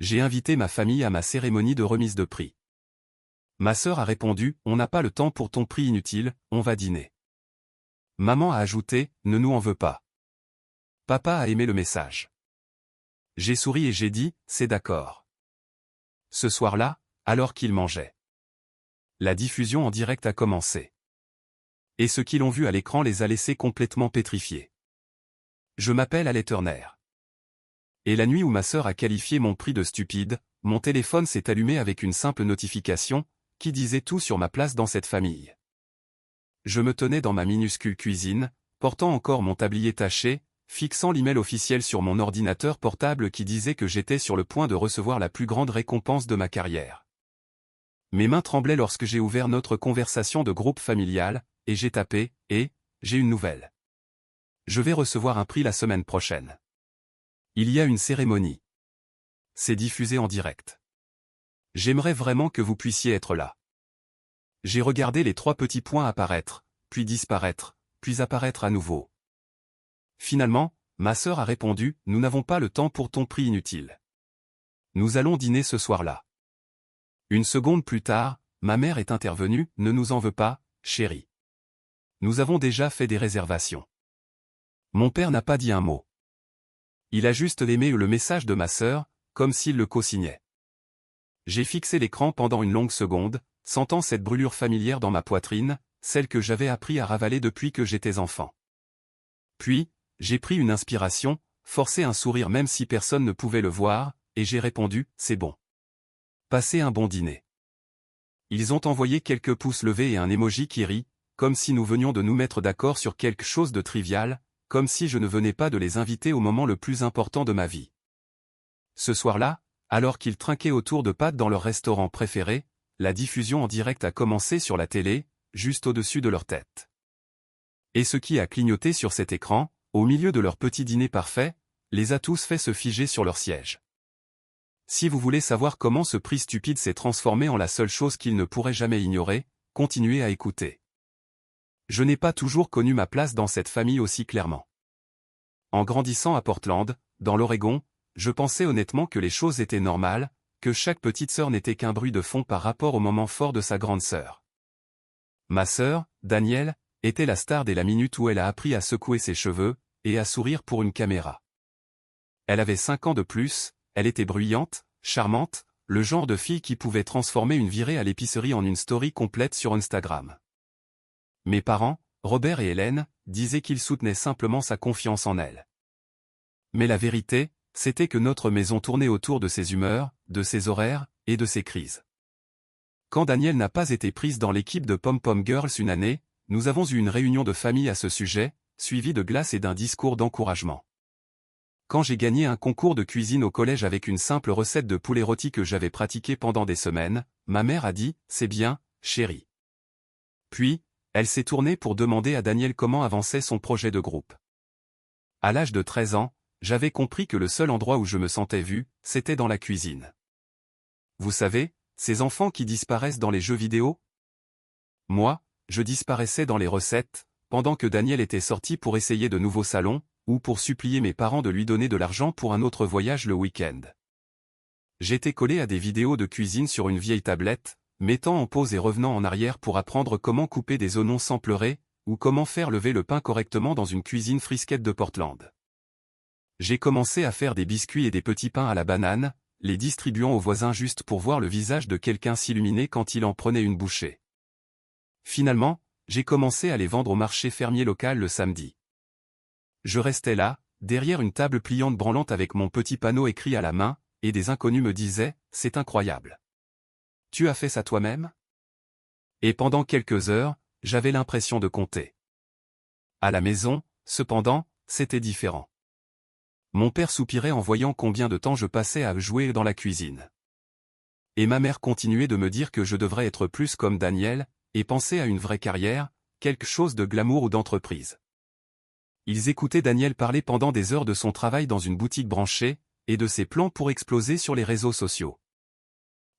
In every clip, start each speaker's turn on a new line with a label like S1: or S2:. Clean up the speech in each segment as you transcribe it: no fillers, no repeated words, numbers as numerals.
S1: J'ai invité ma famille à ma cérémonie de remise de prix. Ma sœur a répondu, on n'a pas le temps pour ton prix inutile, on va dîner. Maman a ajouté, ne nous en veux pas. Papa a aimé le message. J'ai souri et j'ai dit, c'est d'accord. Ce soir-là, alors qu'ils mangeaient, la diffusion en direct a commencé. Et ceux qui l'ont vu à l'écran les a laissés complètement pétrifiés. Je m'appelle Alain Turner. Et la nuit où ma sœur a qualifié mon prix de stupide, mon téléphone s'est allumé avec une simple notification, qui disait tout sur ma place dans cette famille. Je me tenais dans ma minuscule cuisine, portant encore mon tablier taché, fixant l'email officiel sur mon ordinateur portable qui disait que j'étais sur le point de recevoir la plus grande récompense de ma carrière. Mes mains tremblaient lorsque j'ai ouvert notre conversation de groupe familial, et j'ai tapé, et, j'ai une nouvelle. Je vais recevoir un prix la semaine prochaine. Il y a une cérémonie. C'est diffusé en direct. J'aimerais vraiment que vous puissiez être là. J'ai regardé les 3 petits points apparaître, puis disparaître, puis apparaître à nouveau. Finalement, ma sœur a répondu, nous n'avons pas le temps pour ton prix inutile. Nous allons dîner ce soir-là. Une seconde plus tard, ma mère est intervenue, ne nous en veux pas, chérie. Nous avons déjà fait des réservations. Mon père n'a pas dit un mot. Il a juste aimé le message de ma sœur, comme s'il le co-signait. J'ai fixé l'écran pendant une longue seconde, sentant cette brûlure familière dans ma poitrine, celle que j'avais appris à ravaler depuis que j'étais enfant. Puis, j'ai pris une inspiration, forcé un sourire même si personne ne pouvait le voir, et j'ai répondu, c'est bon. Passez un bon dîner. Ils ont envoyé quelques pouces levés et un emoji qui rit, comme si nous venions de nous mettre d'accord sur quelque chose de trivial, comme si je ne venais pas de les inviter au moment le plus important de ma vie. Ce soir-là, alors qu'ils trinquaient autour de pâtes dans leur restaurant préféré, la diffusion en direct a commencé sur la télé, juste au-dessus de leur tête. Et ce qui a clignoté sur cet écran, au milieu de leur petit dîner parfait, les a tous fait se figer sur leur siège. Si vous voulez savoir comment ce prix stupide s'est transformé en la seule chose qu'ils ne pourraient jamais ignorer, continuez à écouter. Je n'ai pas toujours connu ma place dans cette famille aussi clairement. En grandissant à Portland, dans l'Oregon, je pensais honnêtement que les choses étaient normales, que chaque petite sœur n'était qu'un bruit de fond par rapport au moment fort de sa grande sœur. Ma sœur, Danielle, était la star dès la minute où elle a appris à secouer ses cheveux, et à sourire pour une caméra. Elle avait 5 ans de plus, elle était bruyante, charmante, le genre de fille qui pouvait transformer une virée à l'épicerie en une story complète sur Instagram. Mes parents, Robert et Hélène, disaient qu'ils soutenaient simplement sa confiance en elle. Mais la vérité, c'était que notre maison tournait autour de ses humeurs, de ses horaires, et de ses crises. Quand Danielle n'a pas été prise dans l'équipe de Pom Pom Girls une année, nous avons eu une réunion de famille à ce sujet, suivie de glace et d'un discours d'encouragement. Quand j'ai gagné un concours de cuisine au collège avec une simple recette de poulet rôti que j'avais pratiquée pendant des semaines, ma mère a dit, c'est bien, chérie. Puis, elle s'est tournée pour demander à Danielle comment avançait son projet de groupe. À l'âge de 13 ans, j'avais compris que le seul endroit où je me sentais vu, c'était dans la cuisine. Vous savez, ces enfants qui disparaissent dans les jeux vidéo? Moi, je disparaissais dans les recettes, pendant que Danielle était sortie pour essayer de nouveaux salons, ou pour supplier mes parents de lui donner de l'argent pour un autre voyage le week-end. J'étais collé à des vidéos de cuisine sur une vieille tablette, mettant en pause et revenant en arrière pour apprendre comment couper des oignons sans pleurer, ou comment faire lever le pain correctement dans une cuisine frisquette de Portland. J'ai commencé à faire des biscuits et des petits pains à la banane, les distribuant aux voisins juste pour voir le visage de quelqu'un s'illuminer quand il en prenait une bouchée. Finalement, j'ai commencé à les vendre au marché fermier local le samedi. Je restais là, derrière une table pliante branlante avec mon petit panneau écrit à la main, et des inconnus me disaient, c'est incroyable. Tu as fait ça toi-même? Et pendant quelques heures, j'avais l'impression de compter. À la maison, cependant, c'était différent. Mon père soupirait en voyant combien de temps je passais à jouer dans la cuisine. Et ma mère continuait de me dire que je devrais être plus comme Danielle, et penser à une vraie carrière, quelque chose de glamour ou d'entreprise. Ils écoutaient Danielle parler pendant des heures de son travail dans une boutique branchée, et de ses plans pour exploser sur les réseaux sociaux.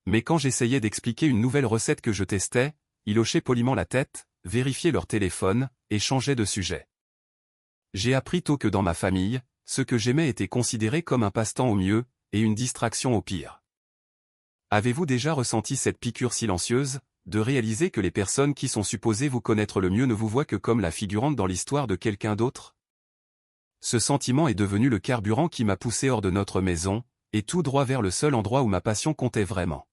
S1: Mais quand j'essayais d'expliquer une nouvelle recette que je testais, ils hochaient poliment la tête, vérifiaient leur téléphone, et changeaient de sujet. J'ai appris tôt que dans ma famille, ce que j'aimais était considéré comme un passe-temps au mieux, et une distraction au pire. Avez-vous déjà ressenti cette piqûre silencieuse, de réaliser que les personnes qui sont supposées vous connaître le mieux ne vous voient que comme la figurante dans l'histoire de quelqu'un d'autre? Ce sentiment est devenu le carburant qui m'a poussé hors de notre maison, et tout droit vers le seul endroit où ma passion comptait vraiment.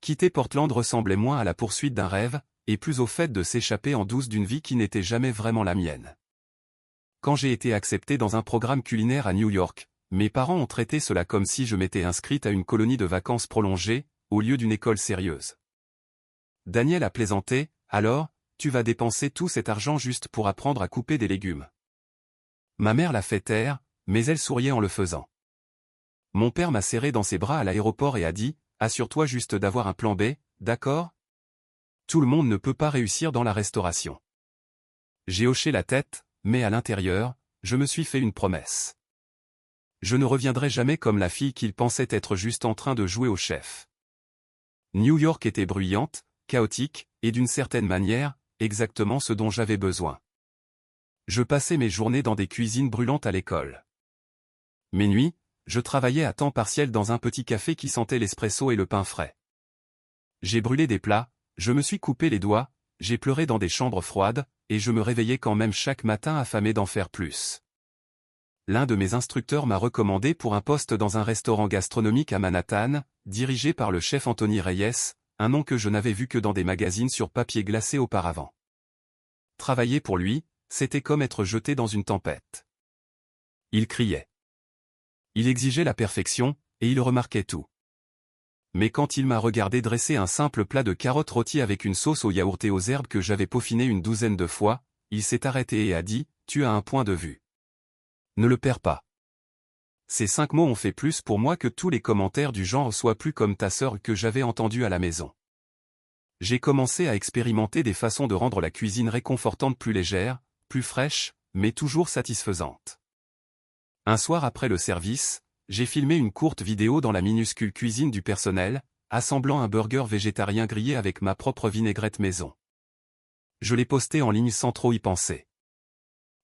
S1: Quitter Portland ressemblait moins à la poursuite d'un rêve, et plus au fait de s'échapper en douce d'une vie qui n'était jamais vraiment la mienne. Quand j'ai été accepté dans un programme culinaire à New York, mes parents ont traité cela comme si je m'étais inscrite à une colonie de vacances prolongées, au lieu d'une école sérieuse. Daniel a plaisanté, alors, tu vas dépenser tout cet argent juste pour apprendre à couper des légumes. Ma mère l'a fait taire, mais elle souriait en le faisant. Mon père m'a serré dans ses bras à l'aéroport et a dit, assure-toi juste d'avoir un plan B, d'accord? Tout le monde ne peut pas réussir dans la restauration. J'ai hoché la tête, mais à l'intérieur, je me suis fait une promesse. Je ne reviendrai jamais comme la fille qu'il pensait être juste en train de jouer au chef. New York était bruyante, chaotique, et d'une certaine manière, exactement ce dont j'avais besoin. Je passais mes journées dans des cuisines brûlantes à l'école. Mes nuits, je travaillais à temps partiel dans un petit café qui sentait l'espresso et le pain frais. J'ai brûlé des plats, je me suis coupé les doigts, j'ai pleuré dans des chambres froides, et je me réveillais quand même chaque matin affamé d'en faire plus. L'un de mes instructeurs m'a recommandé pour un poste dans un restaurant gastronomique à Manhattan, dirigé par le chef Anthony Reyes, un nom que je n'avais vu que dans des magazines sur papier glacé auparavant. Travailler pour lui, c'était comme être jeté dans une tempête. Il criait. Il exigeait la perfection, et il remarquait tout. Mais quand il m'a regardé dresser un simple plat de carottes rôties avec une sauce au yaourt et aux herbes que j'avais peaufiné une douzaine de fois, il s'est arrêté et a dit, « Tu as un point de vue. Ne le perds pas. » Ces 5 mots ont fait plus pour moi que tous les commentaires du genre « Sois plus comme ta sœur » que j'avais entendus à la maison. J'ai commencé à expérimenter des façons de rendre la cuisine réconfortante plus légère, plus fraîche, mais toujours satisfaisante. Un soir après le service, j'ai filmé une courte vidéo dans la minuscule cuisine du personnel, assemblant un burger végétarien grillé avec ma propre vinaigrette maison. Je l'ai posté en ligne sans trop y penser.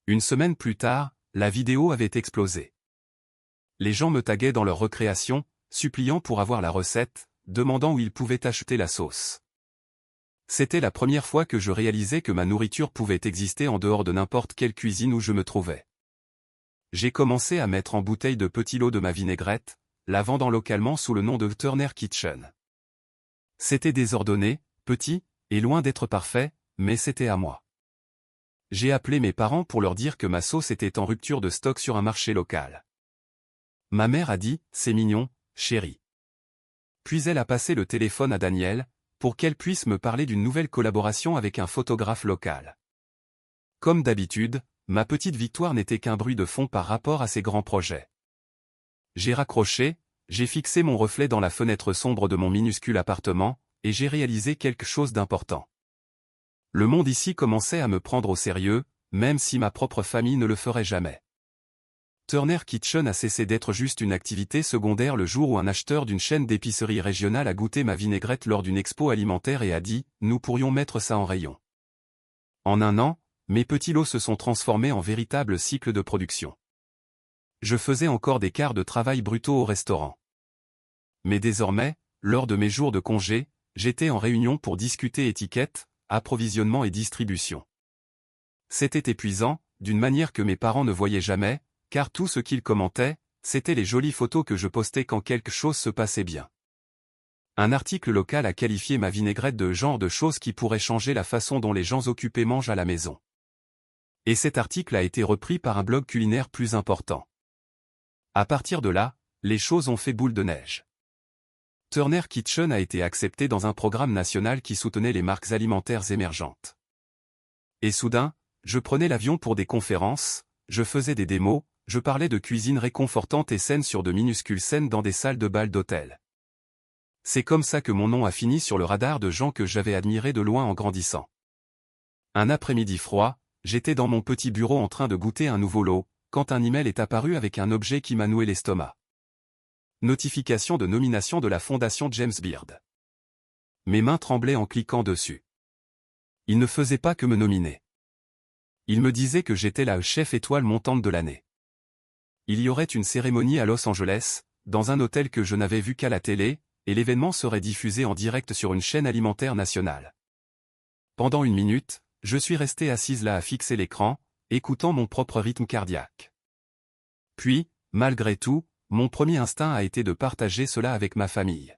S1: Une semaine plus tard, la vidéo avait explosé. Les gens me taguaient dans leur recréation, suppliant pour avoir la recette, demandant où ils pouvaient acheter la sauce. C'était la première fois que je réalisais que ma nourriture pouvait exister en dehors de n'importe quelle cuisine où je me trouvais. J'ai commencé à mettre en bouteille de petits lots de ma vinaigrette, la vendant localement sous le nom de Turner Kitchen. C'était désordonné, petit, et loin d'être parfait, mais c'était à moi. J'ai appelé mes parents pour leur dire que ma sauce était en rupture de stock sur un marché local. Ma mère a dit, « C'est mignon, chérie. » Puis elle a passé le téléphone à Daniel, pour qu'elle puisse me parler d'une nouvelle collaboration avec un photographe local. Comme d'habitude, ma petite victoire n'était qu'un bruit de fond par rapport à ses grands projets. J'ai raccroché, j'ai fixé mon reflet dans la fenêtre sombre de mon minuscule appartement, et j'ai réalisé quelque chose d'important. Le monde ici commençait à me prendre au sérieux, même si ma propre famille ne le ferait jamais. Turner Kitchen a cessé d'être juste une activité secondaire le jour où un acheteur d'une chaîne d'épicerie régionale a goûté ma vinaigrette lors d'une expo alimentaire et a dit « Nous pourrions mettre ça en rayon ». En un an, mes petits lots se sont transformés en véritables cycles de production. Je faisais encore des quarts de travail brutaux au restaurant. Mais désormais, lors de mes jours de congé, j'étais en réunion pour discuter étiquette, approvisionnement et distribution. C'était épuisant, d'une manière que mes parents ne voyaient jamais, car tout ce qu'ils commentaient, c'était les jolies photos que je postais quand quelque chose se passait bien. Un article local a qualifié ma vinaigrette de genre de choses qui pourraient changer la façon dont les gens occupés mangent à la maison. Et cet article a été repris par un blog culinaire plus important. À partir de là, les choses ont fait boule de neige. Turner Kitchen a été accepté dans un programme national qui soutenait les marques alimentaires émergentes. Et soudain, je prenais l'avion pour des conférences, je faisais des démos, je parlais de cuisine réconfortante et saine sur de minuscules scènes dans des salles de bal d'hôtel. C'est comme ça que mon nom a fini sur le radar de gens que j'avais admirés de loin en grandissant. Un après-midi froid, j'étais dans mon petit bureau en train de goûter un nouveau lot, quand un email est apparu avec un objet qui m'a noué l'estomac. Notification de nomination de la Fondation James Beard. Mes mains tremblaient en cliquant dessus. Il ne faisait pas que me nominer. Il me disait que j'étais la chef étoile montante de l'année. Il y aurait une cérémonie à Los Angeles, dans un hôtel que je n'avais vu qu'à la télé, et l'événement serait diffusé en direct sur une chaîne alimentaire nationale. Pendant 1 minute, je suis resté assise là à fixer l'écran, écoutant mon propre rythme cardiaque. Puis, malgré tout, mon premier instinct a été de partager cela avec ma famille.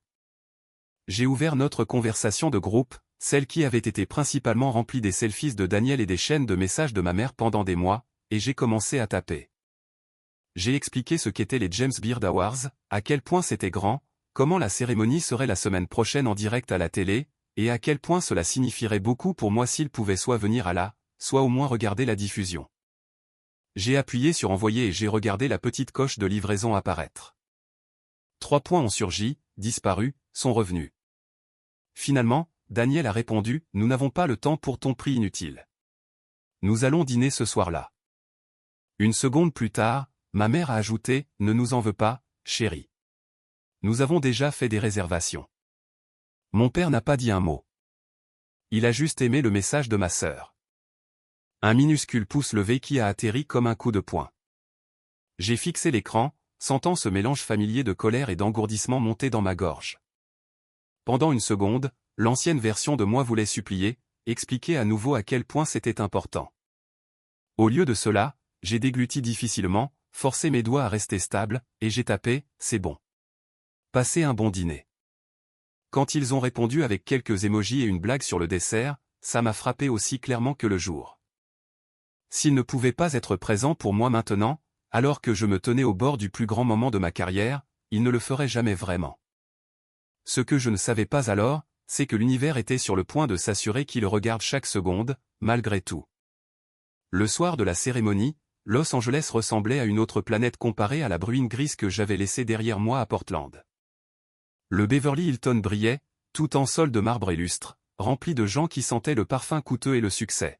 S1: J'ai ouvert notre conversation de groupe, celle qui avait été principalement remplie des selfies de Daniel et des chaînes de messages de ma mère pendant des mois, et j'ai commencé à taper. J'ai expliqué ce qu'étaient les James Beard Awards, à quel point c'était grand, comment la cérémonie serait la semaine prochaine en direct à la télé, et à quel point cela signifierait beaucoup pour moi s'il pouvait soit venir à la, soit au moins regarder la diffusion. J'ai appuyé sur envoyer et j'ai regardé la petite coche de livraison apparaître. 3 points ont surgi, disparu, sont revenus. Finalement, Daniel a répondu, « Nous n'avons pas le temps pour ton prix inutile. Nous allons dîner ce soir-là. » 1 seconde plus tard, ma mère a ajouté, « Ne nous en veux pas, chérie. Nous avons déjà fait des réservations. » Mon père n'a pas dit un mot. Il a juste aimé le message de ma sœur. Un minuscule pouce levé qui a atterri comme un coup de poing. J'ai fixé l'écran, sentant ce mélange familier de colère et d'engourdissement monter dans ma gorge. Pendant 1 seconde, l'ancienne version de moi voulait supplier, expliquer à nouveau à quel point c'était important. Au lieu de cela, j'ai dégluti difficilement, forcé mes doigts à rester stables, et j'ai tapé, « C'est bon. Passez un bon dîner. » Quand ils ont répondu avec quelques émojis et une blague sur le dessert, ça m'a frappé aussi clairement que le jour. S'ils ne pouvaient pas être présents pour moi maintenant, alors que je me tenais au bord du plus grand moment de ma carrière, ils ne le feraient jamais vraiment. Ce que je ne savais pas alors, c'est que l'univers était sur le point de s'assurer qu'il regarde chaque seconde, malgré tout. Le soir de la cérémonie, Los Angeles ressemblait à une autre planète comparée à la bruine grise que j'avais laissée derrière moi à Portland. Le Beverly Hilton brillait, tout en sol de marbre et lustre, rempli de gens qui sentaient le parfum coûteux et le succès.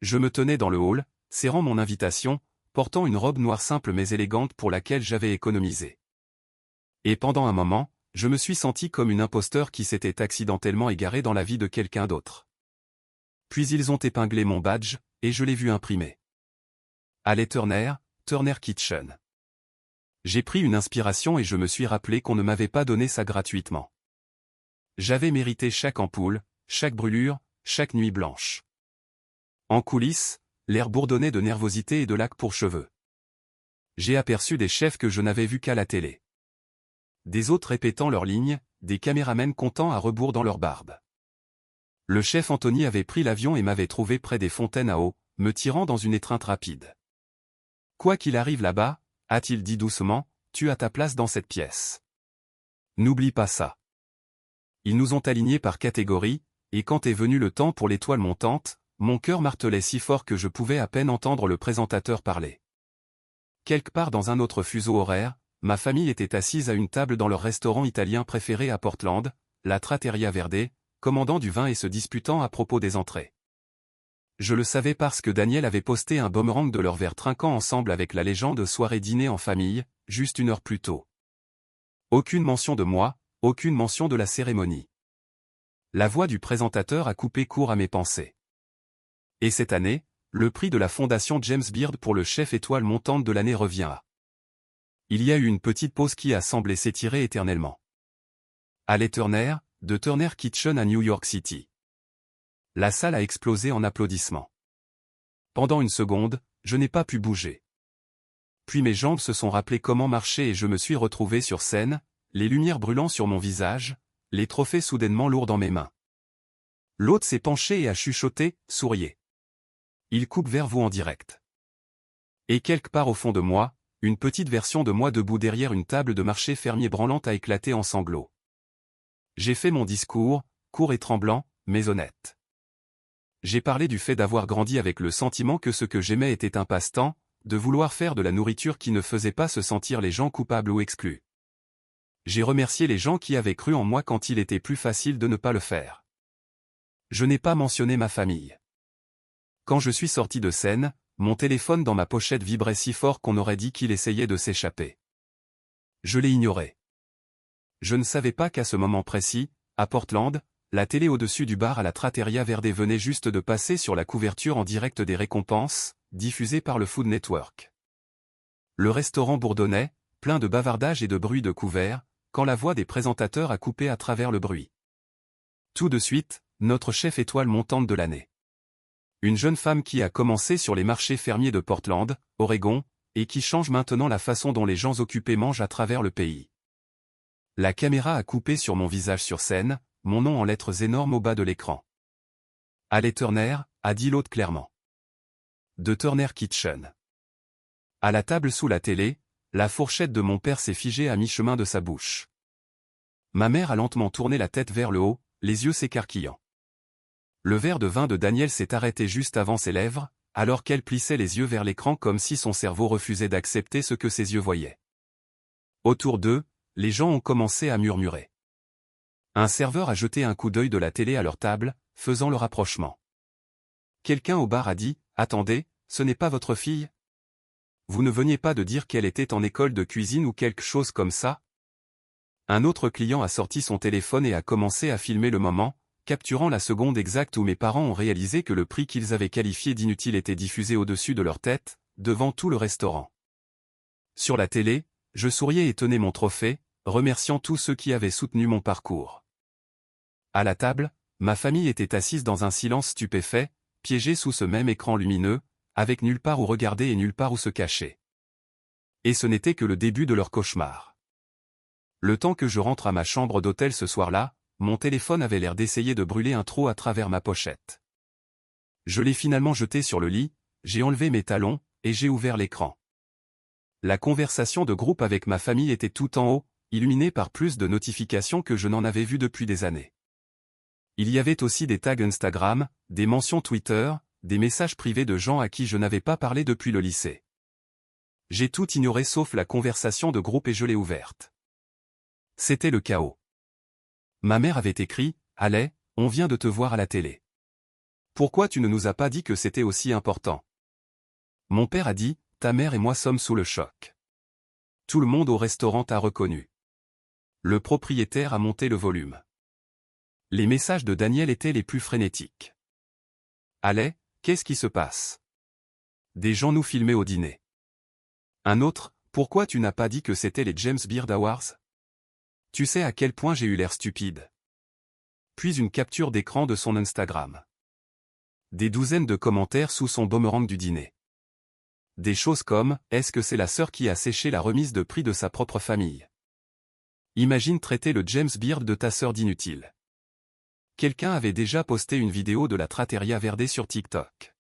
S1: Je me tenais dans le hall, serrant mon invitation, portant une robe noire simple mais élégante pour laquelle j'avais économisé. Et pendant un moment, je me suis senti comme une imposteur qui s'était accidentellement égarée dans la vie de quelqu'un d'autre. Puis ils ont épinglé mon badge, et je l'ai vu imprimé. Allez Turner, Turner Kitchen. J'ai pris une inspiration et je me suis rappelé qu'on ne m'avait pas donné ça gratuitement. J'avais mérité chaque ampoule, chaque brûlure, chaque nuit blanche. En coulisses, l'air bourdonnait de nervosité et de lac pour cheveux. J'ai aperçu des chefs que je n'avais vus qu'à la télé. Des autres répétant leurs lignes, des caméramens comptant à rebours dans leur barbe. Le chef Anthony avait pris l'avion et m'avait trouvé près des fontaines à eau, me tirant dans une étreinte rapide. « Quoi qu'il arrive là-bas, » a-t-il dit doucement, « tu as ta place dans cette pièce. N'oublie pas ça. » Ils nous ont alignés par catégorie, et quand est venu le temps pour l'étoile montante, mon cœur martelait si fort que je pouvais à peine entendre le présentateur parler. Quelque part dans un autre fuseau horaire, ma famille était assise à une table dans leur restaurant italien préféré à Portland, la Trattoria Verde, commandant du vin et se disputant à propos des entrées. Je le savais parce que Daniel avait posté un boomerang de leur verre trinquant ensemble avec la légende soirée dîner en famille, juste 1 heure plus tôt. Aucune mention de moi, aucune mention de la cérémonie. La voix du présentateur a coupé court à mes pensées. Et cette année, le prix de la fondation James Beard pour le chef étoile montante de l'année revient à. Il y a eu une petite pause qui a semblé s'étirer éternellement. Allez Turner, de Turner Kitchen à New York City. La salle a explosé en applaudissements. Pendant 1 seconde, je n'ai pas pu bouger. Puis mes jambes se sont rappelées comment marcher et je me suis retrouvé sur scène, les lumières brûlant sur mon visage, les trophées soudainement lourds dans mes mains. L'hôte s'est penché et a chuchoté, « Souriez. Il coupe vers vous en direct. » Et quelque part au fond de moi, une petite version de moi debout derrière une table de marché fermier branlante a éclaté en sanglots. J'ai fait mon discours, court et tremblant, mais honnête. J'ai parlé du fait d'avoir grandi avec le sentiment que ce que j'aimais était un passe-temps, de vouloir faire de la nourriture qui ne faisait pas se sentir les gens coupables ou exclus. J'ai remercié les gens qui avaient cru en moi quand il était plus facile de ne pas le faire. Je n'ai pas mentionné ma famille. Quand je suis sorti de scène, mon téléphone dans ma pochette vibrait si fort qu'on aurait dit qu'il essayait de s'échapper. Je l'ai ignoré. Je ne savais pas qu'à ce moment précis, à Portland, la télé au-dessus du bar à la Trattoria Verde venait juste de passer sur la couverture en direct des récompenses, diffusée par le Food Network. Le restaurant bourdonnait, plein de bavardage et de bruit de couvert, quand la voix des présentateurs a coupé à travers le bruit. Tout de suite, notre chef étoile montante de l'année. Une jeune femme qui a commencé sur les marchés fermiers de Portland, Oregon, et qui change maintenant la façon dont les gens occupés mangent à travers le pays. La caméra a coupé sur mon visage sur scène, mon nom en lettres énormes au bas de l'écran. Allez Turner, a dit l'autre clairement. De Turner Kitchen. À la table sous la télé, la fourchette de mon père s'est figée à mi-chemin de sa bouche. Ma mère a lentement tourné la tête vers le haut, les yeux s'écarquillant. Le verre de vin de Daniel s'est arrêté juste avant ses lèvres, alors qu'elle plissait les yeux vers l'écran comme si son cerveau refusait d'accepter ce que ses yeux voyaient. Autour d'eux, les gens ont commencé à murmurer. Un serveur a jeté un coup d'œil de la télé à leur table, faisant le rapprochement. Quelqu'un au bar a dit « Attendez, ce n'est pas votre fille ? Vous ne veniez pas de dire qu'elle était en école de cuisine ou quelque chose comme ça ?» Un autre client a sorti son téléphone et a commencé à filmer le moment, capturant la seconde exacte où mes parents ont réalisé que le prix qu'ils avaient qualifié d'inutile était diffusé au-dessus de leur tête, devant tout le restaurant. Sur la télé, je souriais et tenais mon trophée, remerciant tous ceux qui avaient soutenu mon parcours. À la table, ma famille était assise dans un silence stupéfait, piégée sous ce même écran lumineux, avec nulle part où regarder et nulle part où se cacher. Et ce n'était que le début de leur cauchemar. Le temps que je rentre à ma chambre d'hôtel ce soir-là, mon téléphone avait l'air d'essayer de brûler un trou à travers ma pochette. Je l'ai finalement jeté sur le lit, j'ai enlevé mes talons, et j'ai ouvert l'écran. La conversation de groupe avec ma famille était tout en haut, illuminée par plus de notifications que je n'en avais vues depuis des années. Il y avait aussi des tags Instagram, des mentions Twitter, des messages privés de gens à qui je n'avais pas parlé depuis le lycée. J'ai tout ignoré sauf la conversation de groupe et je l'ai ouverte. C'était le chaos. Ma mère avait écrit « Allez, on vient de te voir à la télé. Pourquoi tu ne nous as pas dit que c'était aussi important ?» Mon père a dit « Ta mère et moi sommes sous le choc. » Tout le monde au restaurant t'a reconnu. Le propriétaire a monté le volume. Les messages de Daniel étaient les plus frénétiques. « Allez, qu'est-ce qui se passe ?» Des gens nous filmaient au dîner. Un autre « Pourquoi tu n'as pas dit que c'était les James Beard Awards ? Tu sais à quel point j'ai eu l'air stupide. » Puis une capture d'écran de son Instagram. Des douzaines de commentaires sous son boomerang du dîner. Des choses comme « Est-ce que c'est la sœur qui a séché la remise de prix de sa propre famille ? Imagine traiter le James Beard de ta sœur d'inutile. » Quelqu'un avait déjà posté une vidéo de la Trattoria Verde sur TikTok.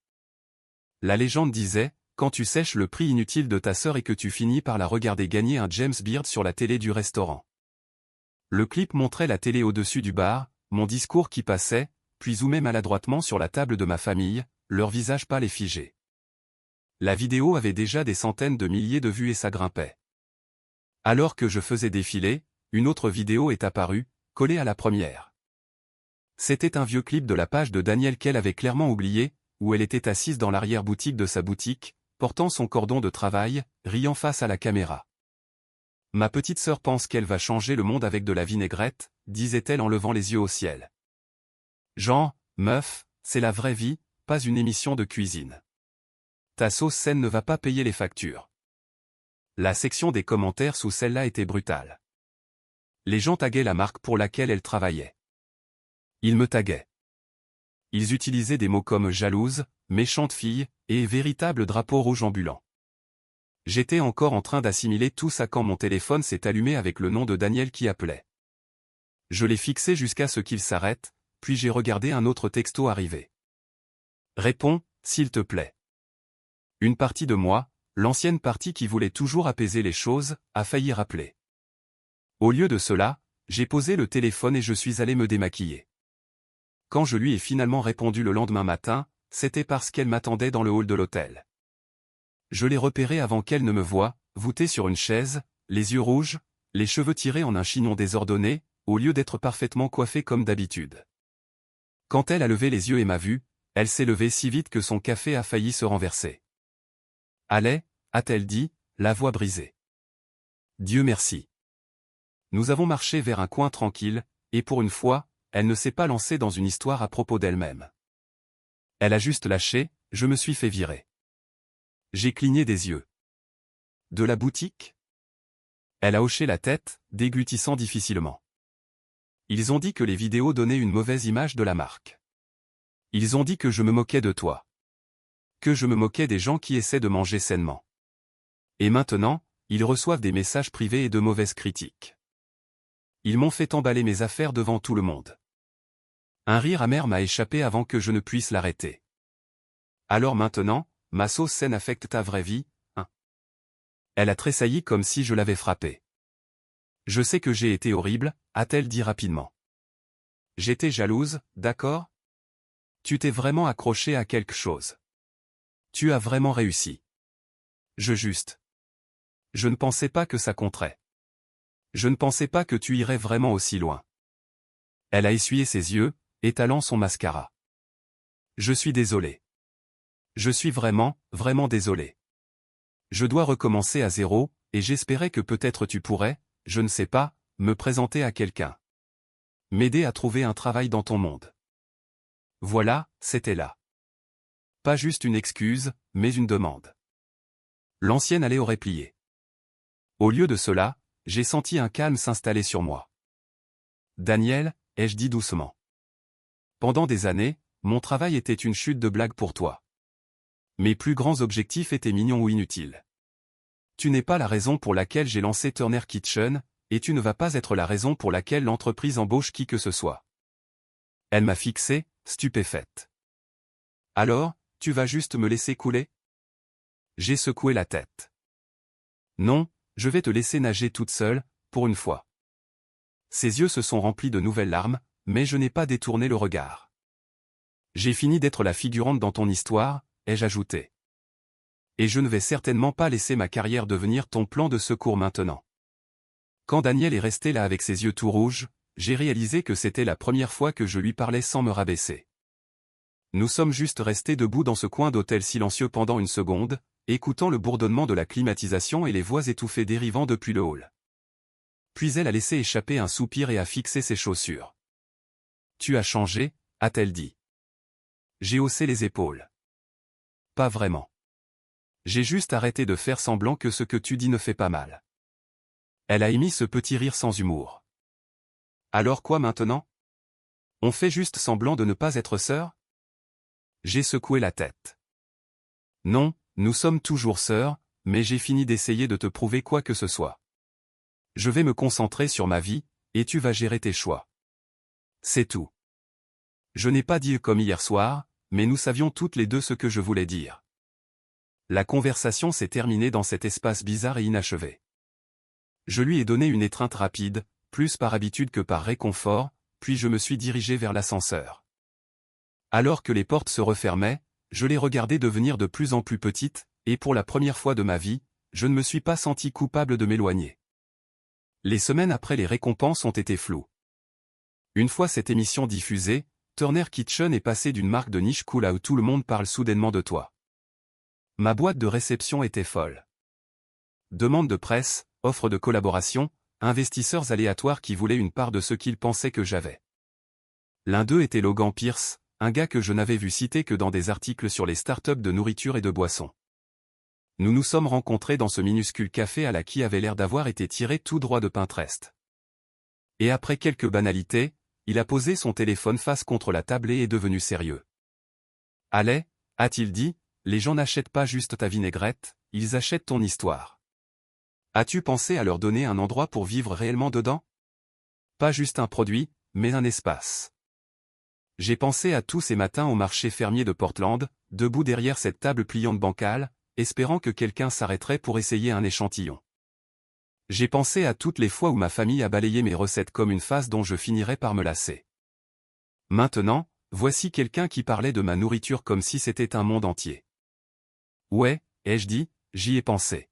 S1: La légende disait « Quand tu sèches le prix inutile de ta sœur et que tu finis par la regarder gagner un James Beard sur la télé du restaurant. » Le clip montrait la télé au-dessus du bar, mon discours qui passait, puis zoomait maladroitement sur la table de ma famille, leur visage pâle et figé. La vidéo avait déjà des centaines de milliers de vues et ça grimpait. Alors que je faisais défiler, une autre vidéo est apparue, collée à la première. C'était un vieux clip de la page de Daniel qu'elle avait clairement oublié, où elle était assise dans l'arrière-boutique de sa boutique, portant son cordon de travail, riant face à la caméra. « Ma petite sœur pense qu'elle va changer le monde avec de la vinaigrette, » disait-elle en levant les yeux au ciel. Jean, meuf, c'est la vraie vie, pas une émission de cuisine. Ta sauce saine ne va pas payer les factures. La section des commentaires sous celle-là était brutale. Les gens taguaient la marque pour laquelle elle travaillait. Ils me taguaient. Ils utilisaient des mots comme « jalouse »,« méchante fille » et « véritable drapeau rouge ambulant ». J'étais encore en train d'assimiler tout ça quand mon téléphone s'est allumé avec le nom de Daniel qui appelait. Je l'ai fixé jusqu'à ce qu'il s'arrête, puis j'ai regardé un autre texto arriver. « Réponds, s'il te plaît. » Une partie de moi, l'ancienne partie qui voulait toujours apaiser les choses, a failli rappeler. Au lieu de cela, j'ai posé le téléphone et je suis allé me démaquiller. Quand je lui ai finalement répondu le lendemain matin, c'était parce qu'elle m'attendait dans le hall de l'hôtel. Je l'ai repérée avant qu'elle ne me voie, voûtée sur une chaise, les yeux rouges, les cheveux tirés en un chignon désordonné, au lieu d'être parfaitement coiffée comme d'habitude. Quand elle a levé les yeux et m'a vu, elle s'est levée si vite que son café a failli se renverser. « Allez » a-t-elle dit, la voix brisée. Dieu merci. Nous avons marché vers un coin tranquille, et pour une fois, elle ne s'est pas lancée dans une histoire à propos d'elle-même. Elle a juste lâché, je me suis fait virer. J'ai cligné des yeux. De la boutique ? Elle a hoché la tête, déglutissant difficilement. Ils ont dit que les vidéos donnaient une mauvaise image de la marque. Ils ont dit que je me moquais de toi. Que je me moquais des gens qui essaient de manger sainement. Et maintenant, ils reçoivent des messages privés et de mauvaises critiques. Ils m'ont fait emballer mes affaires devant tout le monde. Un rire amer m'a échappé avant que je ne puisse l'arrêter. Alors maintenant, ma sauce saine affecte ta vraie vie, hein? Elle a tressailli comme si je l'avais frappée. Je sais que j'ai été horrible, a-t-elle dit rapidement. J'étais jalouse, d'accord? Tu t'es vraiment accroché à quelque chose. Tu as vraiment réussi. Je ne pensais pas que ça compterait. Je ne pensais pas que tu irais vraiment aussi loin. Elle a essuyé ses yeux, étalant son mascara. Je suis désolé. Je suis vraiment, vraiment désolé. Je dois recommencer à zéro, et j'espérais que peut-être tu pourrais, je ne sais pas, me présenter à quelqu'un. M'aider à trouver un travail dans ton monde. Voilà, c'était là. Pas juste une excuse, mais une demande. L'ancienne allée aurait plié. Au lieu de cela, j'ai senti un calme s'installer sur moi. Daniel, ai-je dit doucement. Pendant des années, mon travail était une chute de blague pour toi. Mes plus grands objectifs étaient mignons ou inutiles. Tu n'es pas la raison pour laquelle j'ai lancé Turner Kitchen, et tu ne vas pas être la raison pour laquelle l'entreprise embauche qui que ce soit. Elle m'a fixé, stupéfaite. Alors, tu vas juste me laisser couler? J'ai secoué la tête. Non, je vais te laisser nager toute seule, pour une fois. Ses yeux se sont remplis de nouvelles larmes, mais je n'ai pas détourné le regard. J'ai fini d'être la figurante dans ton histoire, ai-je ajouté. Et je ne vais certainement pas laisser ma carrière devenir ton plan de secours maintenant. Quand Daniel est resté là avec ses yeux tout rouges, j'ai réalisé que c'était la première fois que je lui parlais sans me rabaisser. Nous sommes juste restés debout dans ce coin d'hôtel silencieux pendant une seconde, écoutant le bourdonnement de la climatisation et les voix étouffées dérivant depuis le hall. Puis elle a laissé échapper un soupir et a fixé ses chaussures. Tu as changé, a-t-elle dit. J'ai haussé les épaules. Pas vraiment. J'ai juste arrêté de faire semblant que ce que tu dis ne fait pas mal. Elle a émis ce petit rire sans humour. Alors quoi maintenant? On fait juste semblant de ne pas être sœurs? J'ai secoué la tête. Non, nous sommes toujours sœurs, mais j'ai fini d'essayer de te prouver quoi que ce soit. Je vais me concentrer sur ma vie, et tu vas gérer tes choix. C'est tout. Je n'ai pas dit comme hier soir, mais nous savions toutes les deux ce que je voulais dire. La conversation s'est terminée dans cet espace bizarre et inachevé. Je lui ai donné une étreinte rapide, plus par habitude que par réconfort, puis je me suis dirigé vers l'ascenseur. Alors que les portes se refermaient, je l'ai regardée devenir de plus en plus petite, et pour la première fois de ma vie, je ne me suis pas senti coupable de m'éloigner. Les semaines après les récompenses ont été floues. Une fois cette émission diffusée, Turner Kitchen est passé d'une marque de niche cool à où tout le monde parle soudainement de toi. Ma boîte de réception était folle. Demandes de presse, offres de collaboration, investisseurs aléatoires qui voulaient une part de ce qu'ils pensaient que j'avais. L'un d'eux était Logan Pierce, un gars que je n'avais vu citer que dans des articles sur les startups de nourriture et de boissons. Nous nous sommes rencontrés dans ce minuscule café à la qui avait l'air d'avoir été tiré tout droit de Pinterest. Et après quelques banalités, il a posé son téléphone face contre la table et est devenu sérieux. « Allez, a-t-il dit, les gens n'achètent pas juste ta vinaigrette, ils achètent ton histoire. As-tu pensé à leur donner un endroit pour vivre réellement dedans? Pas juste un produit, mais un espace. » J'ai pensé à tous ces matins au marché fermier de Portland, debout derrière cette table pliante bancale, espérant que quelqu'un s'arrêterait pour essayer un échantillon. J'ai pensé à toutes les fois où ma famille a balayé mes recettes comme une face dont je finirais par me lasser. Maintenant, voici quelqu'un qui parlait de ma nourriture comme si c'était un monde entier. Ouais, ai-je dit, j'y ai pensé.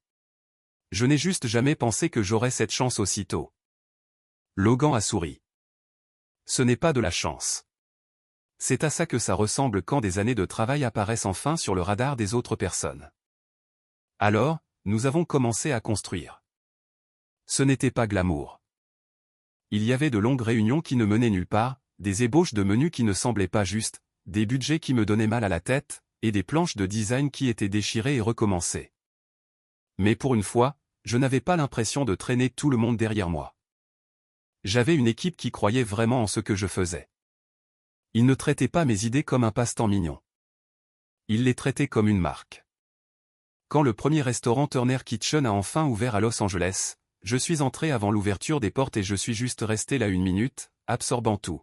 S1: Je n'ai juste jamais pensé que j'aurais cette chance aussitôt. Logan a souri. Ce n'est pas de la chance. C'est à ça que ça ressemble quand des années de travail apparaissent enfin sur le radar des autres personnes. Alors, nous avons commencé à construire. Ce n'était pas glamour. Il y avait de longues réunions qui ne menaient nulle part, des ébauches de menus qui ne semblaient pas justes, des budgets qui me donnaient mal à la tête, et des planches de design qui étaient déchirées et recommencées. Mais pour une fois, je n'avais pas l'impression de traîner tout le monde derrière moi. J'avais une équipe qui croyait vraiment en ce que je faisais. Ils ne traitaient pas mes idées comme un passe-temps mignon. Ils les traitaient comme une marque. Quand le premier restaurant Turner Kitchen a enfin ouvert à Los Angeles, je suis entré avant l'ouverture des portes et je suis juste resté là 1 minute, absorbant tout.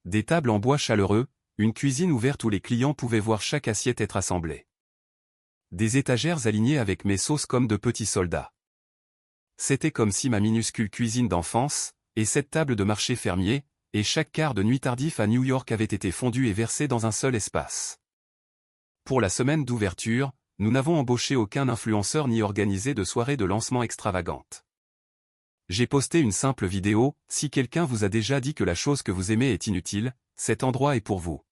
S1: Des tables en bois chaleureux, une cuisine ouverte où les clients pouvaient voir chaque assiette être assemblée. Des étagères alignées avec mes sauces comme de petits soldats. C'était comme si ma minuscule cuisine d'enfance, et cette table de marché fermier, et chaque quart de nuit tardif à New York avait été fondu et versé dans un seul espace. Pour la semaine d'ouverture, nous n'avons embauché aucun influenceur ni organisé de soirée de lancement extravagante. J'ai posté une simple vidéo, si quelqu'un vous a déjà dit que la chose que vous aimez est inutile, cet endroit est pour vous.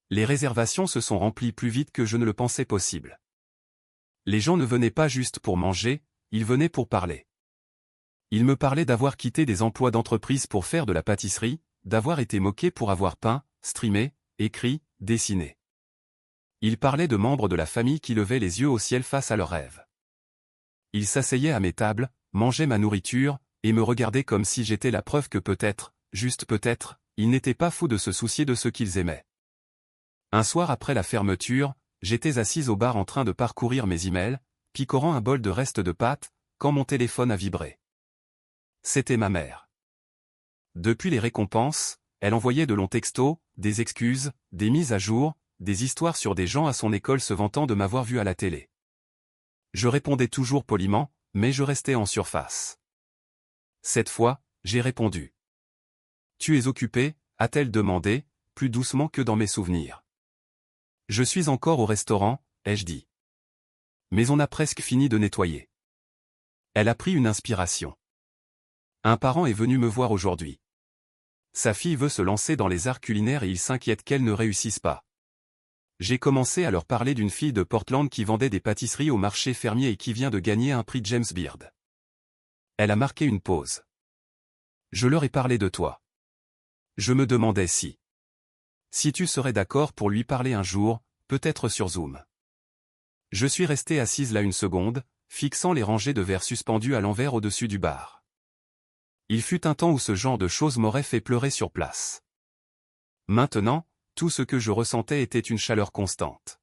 S1: Les réservations se sont remplies plus vite que je ne le pensais possible. Les gens ne venaient pas juste pour manger, ils venaient pour parler. Ils me parlaient d'avoir quitté des emplois d'entreprise pour faire de la pâtisserie, d'avoir été moqués pour avoir peint, streamé, écrit, dessiné. Ils parlaient de membres de la famille qui levaient les yeux au ciel face à leurs rêves. Ils s'asseyaient à mes tables, mangeaient ma nourriture, et me regardaient comme si j'étais la preuve que peut-être, juste peut-être, ils n'étaient pas fous de se soucier de ce qu'ils aimaient. Un soir après la fermeture, j'étais assise au bar en train de parcourir mes emails, picorant un bol de restes de pâtes, quand mon téléphone a vibré. C'était ma mère. Depuis les récompenses, elle envoyait de longs textos, des excuses, des mises à jour, des histoires sur des gens à son école se vantant de m'avoir vu à la télé. Je répondais toujours poliment, mais je restais en surface. Cette fois, j'ai répondu. « Tu es occupé ?» a-t-elle demandé, plus doucement que dans mes souvenirs. « Je suis encore au restaurant », ai-je dit. « Mais on a presque fini de nettoyer. » Elle a pris une inspiration. Un parent est venu me voir aujourd'hui. Sa fille veut se lancer dans les arts culinaires et il s'inquiète qu'elle ne réussisse pas. J'ai commencé à leur parler d'une fille de Portland qui vendait des pâtisseries au marché fermier et qui vient de gagner un prix James Beard. Elle a marqué une pause. Je leur ai parlé de toi. Je me demandais si tu serais d'accord pour lui parler un jour, peut-être sur Zoom. Je suis resté assise là 1 seconde, fixant les rangées de verres suspendus à l'envers au-dessus du bar. Il fut un temps où ce genre de choses m'aurait fait pleurer sur place. Maintenant, tout ce que je ressentais était une chaleur constante.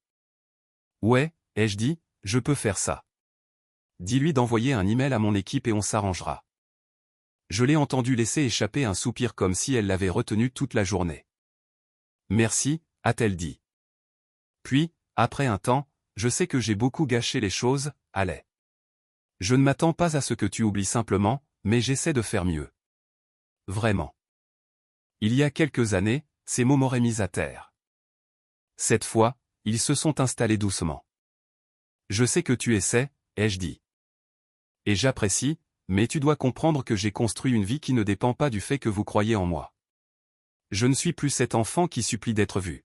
S1: Ouais, ai-je dit, je peux faire ça. Dis-lui d'envoyer un email à mon équipe et on s'arrangera. Je l'ai entendu laisser échapper un soupir comme si elle l'avait retenu toute la journée. Merci, a-t-elle dit. Puis, après un temps, je sais que j'ai beaucoup gâché les choses, allez. Je ne m'attends pas à ce que tu oublies simplement, mais j'essaie de faire mieux. Vraiment. Il y a quelques années, ces mots m'auraient mis à terre. Cette fois, ils se sont installés doucement. Je sais que tu essaies, ai-je dit. Et j'apprécie, mais tu dois comprendre que j'ai construit une vie qui ne dépend pas du fait que vous croyez en moi. Je ne suis plus cet enfant qui supplie d'être vu.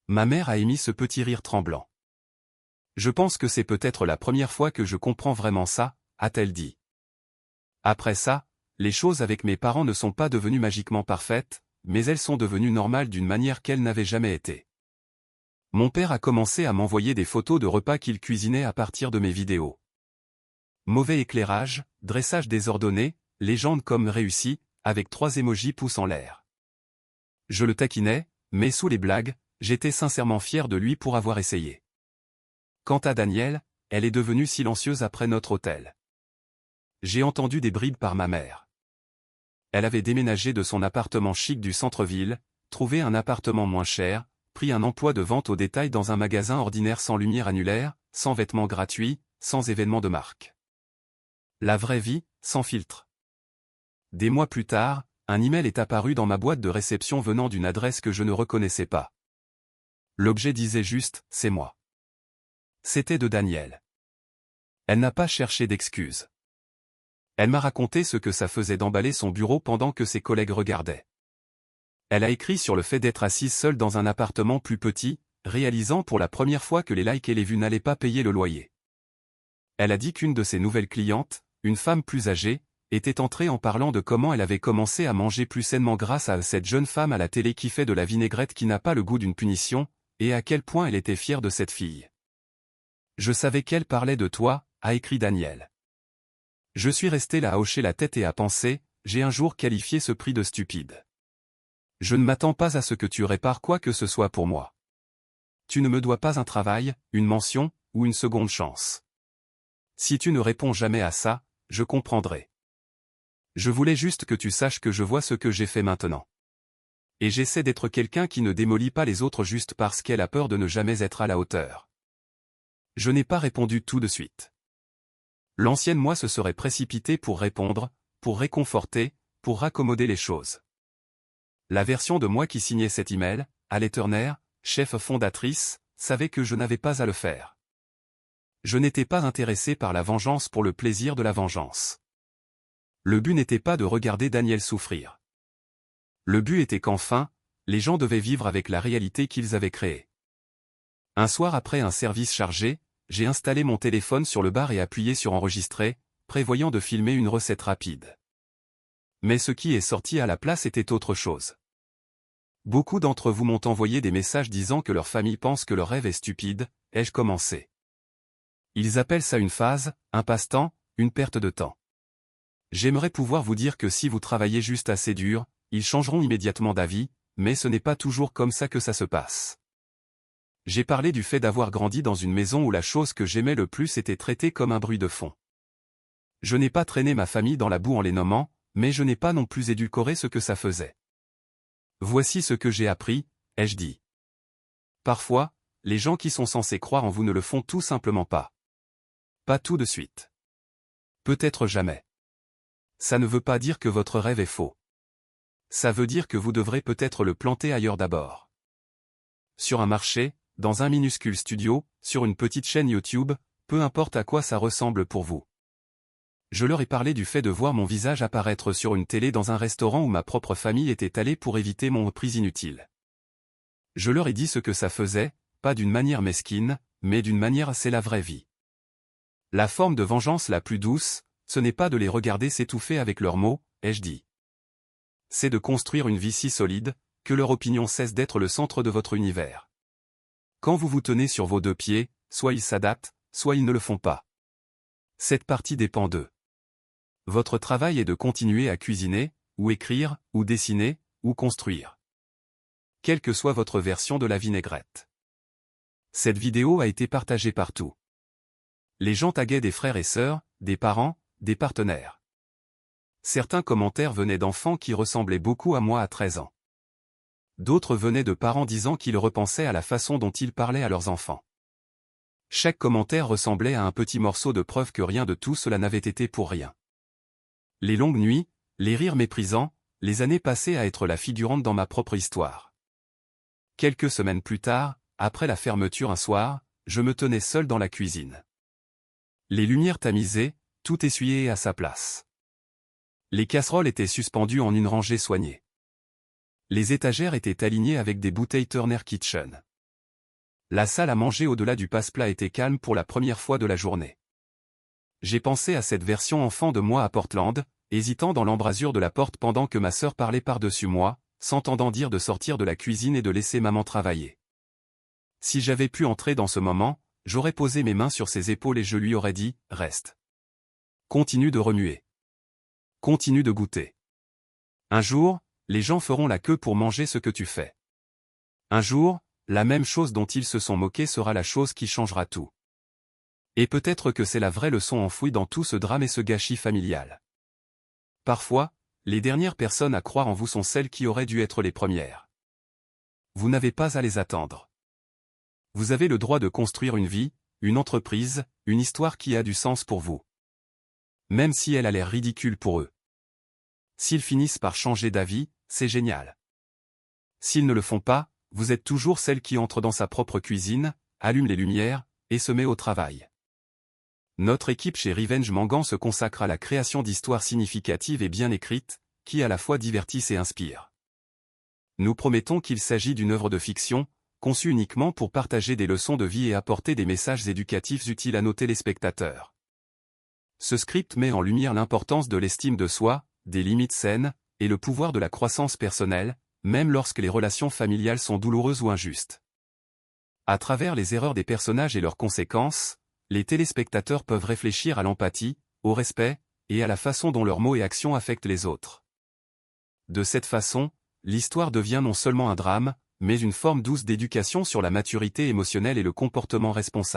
S1: Ma mère a émis ce petit rire tremblant. Je pense que c'est peut-être la première fois que je comprends vraiment ça, a-t-elle dit. Après ça, les choses avec mes parents ne sont pas devenues magiquement parfaites, mais elles sont devenues normales d'une manière qu'elles n'avaient jamais été. Mon père a commencé à m'envoyer des photos de repas qu'il cuisinait à partir de mes vidéos. Mauvais éclairage, dressage désordonné, légende comme réussi, avec 3 émojis pouces en l'air. Je le taquinais, mais sous les blagues, j'étais sincèrement fier de lui pour avoir essayé. Quant à Danielle, elle est devenue silencieuse après notre hôtel. J'ai entendu des bribes par ma mère. Elle avait déménagé de son appartement chic du centre-ville, trouvé un appartement moins cher, pris un emploi de vente au détail dans un magasin ordinaire sans lumière annulaire, sans vêtements gratuits, sans événements de marque. La vraie vie, sans filtre. Des mois plus tard, un email est apparu dans ma boîte de réception venant d'une adresse que je ne reconnaissais pas. L'objet disait juste « c'est moi ». C'était de Danielle. Elle n'a pas cherché d'excuses. Elle m'a raconté ce que ça faisait d'emballer son bureau pendant que ses collègues regardaient. Elle a écrit sur le fait d'être assise seule dans un appartement plus petit, réalisant pour la première fois que les likes et les vues n'allaient pas payer le loyer. Elle a dit qu'une de ses nouvelles clientes, une femme plus âgée, était entrée en parlant de comment elle avait commencé à manger plus sainement grâce à cette jeune femme à la télé qui fait de la vinaigrette qui n'a pas le goût d'une punition, et à quel point elle était fière de cette fille. Je savais qu'elle parlait de toi, a écrit Daniel. Je suis resté là à hocher la tête et à penser, j'ai un jour qualifié ce prix de stupide. Je ne m'attends pas à ce que tu répares quoi que ce soit pour moi. Tu ne me dois pas un travail, une mention, ou une seconde chance. Si tu ne réponds jamais à ça, je comprendrai. Je voulais juste que tu saches que je vois ce que j'ai fait maintenant. Et j'essaie d'être quelqu'un qui ne démolit pas les autres juste parce qu'elle a peur de ne jamais être à la hauteur. Je n'ai pas répondu tout de suite. L'ancienne moi se serait précipitée pour répondre, pour réconforter, pour raccommoder les choses. La version de moi qui signait cet email, Halle Turner, chef fondatrice, savait que je n'avais pas à le faire. Je n'étais pas intéressé par la vengeance pour le plaisir de la vengeance. Le but n'était pas de regarder Daniel souffrir. Le but était qu'enfin, les gens devaient vivre avec la réalité qu'ils avaient créée. Un soir après un service chargé, j'ai installé mon téléphone sur le bar et appuyé sur enregistrer, prévoyant de filmer une recette rapide. Mais ce qui est sorti à la place était autre chose. Beaucoup d'entre vous m'ont envoyé des messages disant que leur famille pense que leur rêve est stupide, ai-je commencé. Ils appellent ça une phase, un passe-temps, une perte de temps. J'aimerais pouvoir vous dire que si vous travaillez juste assez dur, ils changeront immédiatement d'avis, mais ce n'est pas toujours comme ça que ça se passe. J'ai parlé du fait d'avoir grandi dans une maison où la chose que j'aimais le plus était traitée comme un bruit de fond. Je n'ai pas traîné ma famille dans la boue en les nommant, mais je n'ai pas non plus édulcoré ce que ça faisait. Voici ce que j'ai appris, ai-je dit. Parfois, les gens qui sont censés croire en vous ne le font tout simplement pas. Pas tout de suite. Peut-être jamais. Ça ne veut pas dire que votre rêve est faux. Ça veut dire que vous devrez peut-être le planter ailleurs d'abord. Sur un marché, dans un minuscule studio, sur une petite chaîne YouTube, peu importe à quoi ça ressemble pour vous. Je leur ai parlé du fait de voir mon visage apparaître sur une télé dans un restaurant où ma propre famille était allée pour éviter mon reprise inutile. Je leur ai dit ce que ça faisait, pas d'une manière mesquine, mais d'une manière c'est la vraie vie. La forme de vengeance la plus douce, ce n'est pas de les regarder s'étouffer avec leurs mots, ai-je dit. C'est de construire une vie si solide, que leur opinion cesse d'être le centre de votre univers. Quand vous vous tenez sur vos deux pieds, soit ils s'adaptent, soit ils ne le font pas. Cette partie dépend d'eux. Votre travail est de continuer à cuisiner, ou écrire, ou dessiner, ou construire. Quelle que soit votre version de la vinaigrette. Cette vidéo a été partagée partout. Les gens taguaient des frères et sœurs, des parents, des partenaires. Certains commentaires venaient d'enfants qui ressemblaient beaucoup à moi à 13 ans. D'autres venaient de parents disant qu'ils repensaient à la façon dont ils parlaient à leurs enfants. Chaque commentaire ressemblait à un petit morceau de preuve que rien de tout cela n'avait été pour rien. Les longues nuits, les rires méprisants, les années passées à être la figurante dans ma propre histoire. Quelques semaines plus tard, après la fermeture un soir, je me tenais seul dans la cuisine. Les lumières tamisées, tout essuyé à sa place. Les casseroles étaient suspendues en une rangée soignée. Les étagères étaient alignées avec des bouteilles Turner Kitchen. La salle à manger au-delà du passe-plat était calme pour la première fois de la journée. J'ai pensé à cette version enfant de moi à Portland, hésitant dans l'embrasure de la porte pendant que ma sœur parlait par-dessus moi, s'entendant dire de sortir de la cuisine et de laisser maman travailler. Si j'avais pu entrer dans ce moment, j'aurais posé mes mains sur ses épaules et je lui aurais dit « Reste. Continue de remuer. Continue de goûter. Un jour, les gens feront la queue pour manger ce que tu fais. Un jour, la même chose dont ils se sont moqués sera la chose qui changera tout. Et peut-être que c'est la vraie leçon enfouie dans tout ce drame et ce gâchis familial. Parfois, les dernières personnes à croire en vous sont celles qui auraient dû être les premières. Vous n'avez pas à les attendre. Vous avez le droit de construire une vie, une entreprise, une histoire qui a du sens pour vous. Même si elle a l'air ridicule pour eux. S'ils finissent par changer d'avis, c'est génial. S'ils ne le font pas, vous êtes toujours celle qui entre dans sa propre cuisine, allume les lumières, et se met au travail. Notre équipe chez Revenge Mangan se consacre à la création d'histoires significatives et bien écrites, qui à la fois divertissent et inspirent. Nous promettons qu'il s'agit d'une œuvre de fiction, conçue uniquement pour partager des leçons de vie et apporter des messages éducatifs utiles à nos téléspectateurs. Ce script met en lumière l'importance de l'estime de soi, des limites saines, et le pouvoir de la croissance personnelle, même lorsque les relations familiales sont douloureuses ou injustes. À travers les erreurs des personnages et leurs conséquences, Les téléspectateurs peuvent réfléchir à l'empathie, au respect, et à la façon dont leurs mots et actions affectent les autres. De cette façon, l'histoire devient non seulement un drame, mais une forme douce d'éducation sur la maturité émotionnelle et le comportement responsable.